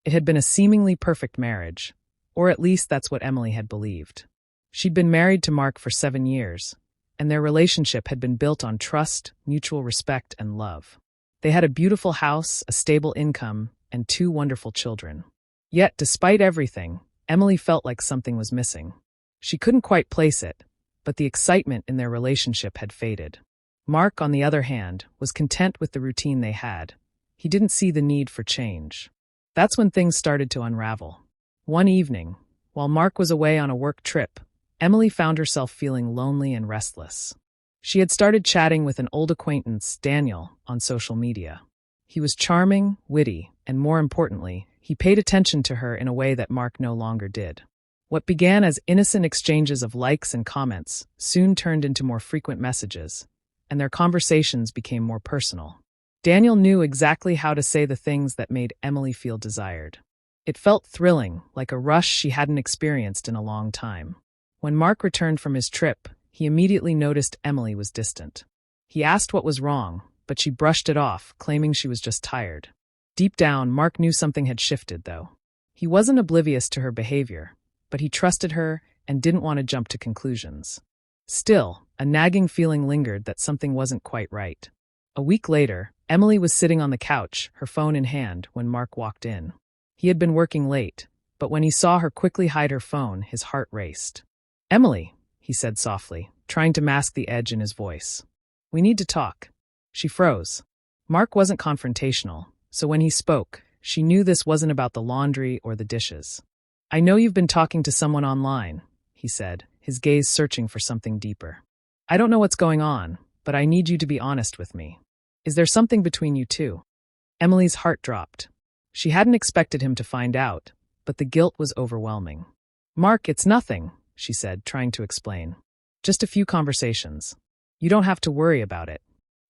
It had been a seemingly perfect marriage, or at least that's what Emily had believed. She'd been married to Mark for 7 years, and their relationship had been built on trust, mutual respect, and love. They had a beautiful house, a stable income, and 2 wonderful children. Yet, despite everything, Emily felt like something was missing. She couldn't quite place it, but the excitement in their relationship had faded. Mark, on the other hand, was content with the routine they had. He didn't see the need for change. That's when things started to unravel. One evening, while Mark was away on a work trip, Emily found herself feeling lonely and restless. She had started chatting with an old acquaintance, Daniel, on social media. He was charming, witty, and more importantly, he paid attention to her in a way that Mark no longer did. What began as innocent exchanges of likes and comments soon turned into more frequent messages, and their conversations became more personal. Daniel knew exactly how to say the things that made Emily feel desired. It felt thrilling, like a rush she hadn't experienced in a long time. When Mark returned from his trip, he immediately noticed Emily was distant. He asked what was wrong, but she brushed it off, claiming she was just tired. Deep down, Mark knew something had shifted, though. He wasn't oblivious to her behavior, but he trusted her and didn't want to jump to conclusions. Still, a nagging feeling lingered that something wasn't quite right. A week later, Emily was sitting on the couch, her phone in hand, when Mark walked in. He had been working late, but when he saw her quickly hide her phone, his heart raced. "Emily," he said softly, trying to mask the edge in his voice. "We need to talk." She froze. Mark wasn't confrontational, so when he spoke, she knew this wasn't about the laundry or the dishes. "I know you've been talking to someone online," he said, his gaze searching for something deeper. "I don't know what's going on, but I need you to be honest with me. Is there something between you two?" Emily's heart dropped. She hadn't expected him to find out, but the guilt was overwhelming. "Mark, it's nothing," she said, trying to explain. "Just a few conversations. You don't have to worry about it."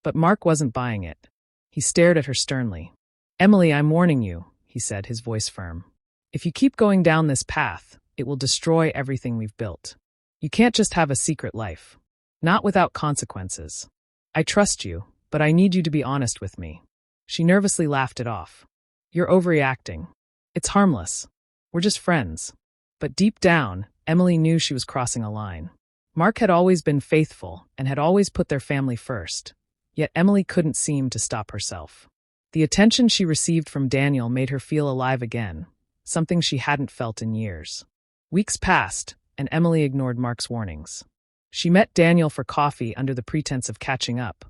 But Mark wasn't buying it. He stared at her sternly. "Emily, I'm warning you," he said, his voice firm. "If you keep going down this path, it will destroy everything we've built. You can't just have a secret life. Not without consequences. I trust you, but I need you to be honest with me." She nervously laughed it off. "You're overreacting. It's harmless. We're just friends." But deep down, Emily knew she was crossing a line. Mark had always been faithful and had always put their family first, yet Emily couldn't seem to stop herself. The attention she received from Daniel made her feel alive again, something she hadn't felt in years. Weeks passed, and Emily ignored Mark's warnings. She met Daniel for coffee under the pretense of catching up,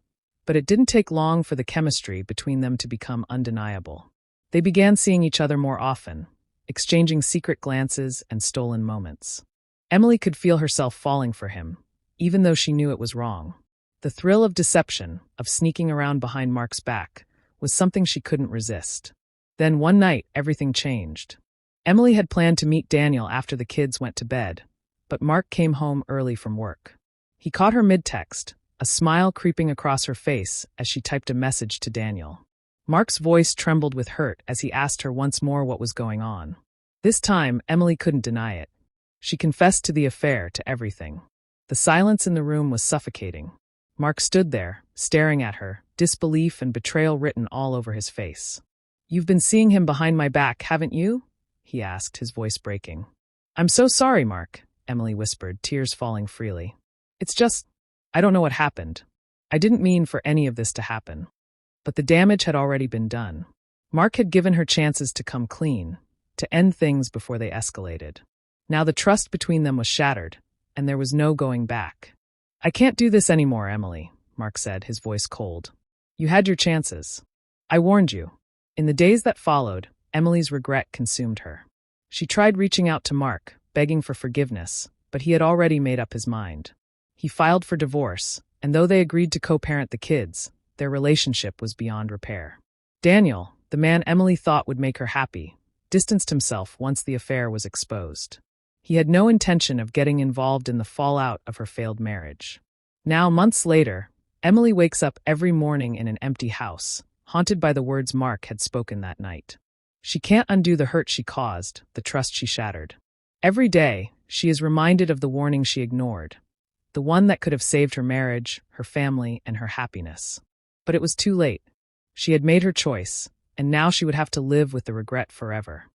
but it didn't take long for the chemistry between them to become undeniable. They began seeing each other more often, exchanging secret glances and stolen moments. Emily could feel herself falling for him, even though she knew it was wrong. The thrill of deception, of sneaking around behind Mark's back, was something she couldn't resist. Then one night, everything changed. Emily had planned to meet Daniel after the kids went to bed, but Mark came home early from work. He caught her mid-text, a smile creeping across her face as she typed a message to Daniel. Mark's voice trembled with hurt as he asked her once more what was going on. This time, Emily couldn't deny it. She confessed to the affair, to everything. The silence in the room was suffocating. Mark stood there, staring at her, disbelief and betrayal written all over his face. "You've been seeing him behind my back, haven't you?" he asked, his voice breaking. "I'm so sorry, Mark," Emily whispered, tears falling freely. "It's just, I don't know what happened. I didn't mean for any of this to happen." But the damage had already been done. Mark had given her chances to come clean, to end things before they escalated. Now the trust between them was shattered, and there was no going back. "I can't do this anymore, Emily," Mark said, his voice cold. "You had your chances. I warned you." In the days that followed, Emily's regret consumed her. She tried reaching out to Mark, begging for forgiveness, but he had already made up his mind. He filed for divorce, and though they agreed to co-parent the kids, their relationship was beyond repair. Daniel, the man Emily thought would make her happy, distanced himself once the affair was exposed. He had no intention of getting involved in the fallout of her failed marriage. Now, months later, Emily wakes up every morning in an empty house, haunted by the words Mark had spoken that night. She can't undo the hurt she caused, the trust she shattered. Every day, she is reminded of the warning she ignored, the one that could have saved her marriage, her family, and her happiness. But it was too late. She had made her choice, and now she would have to live with the regret forever.